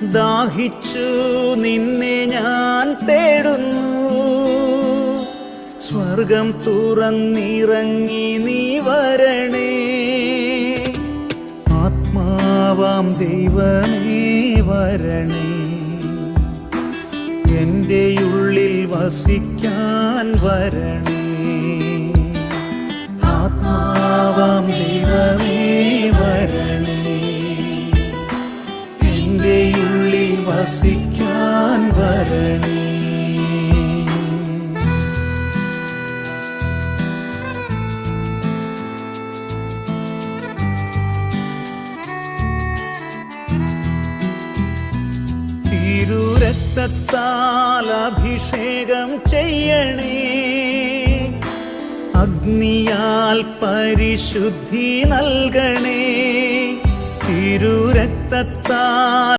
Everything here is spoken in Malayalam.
ദാഹിച്ചു നിന്നെ ഞാൻ തേടുന്നു. സ്വർഗം തുറന്നിറങ്ങി നീ വരണേ. ആത്മാവാം ദൈവമേ വരണേ. എൻ്റെ ഉള്ളിൽ വസിക്കാൻ വരണേ. ആത്മാവാം ദൈവമേ വരണേ. എൻ്റെ ഉള്ളിൽ വസിക്കാൻ വരണേ. തിരുരക്തത്താൽ അഭിഷേകം ചെയ്യണേ. അഗ്നിയാൽ പരിശുദ്ധി നൽകണേ. തിരുരക്തത്താൽ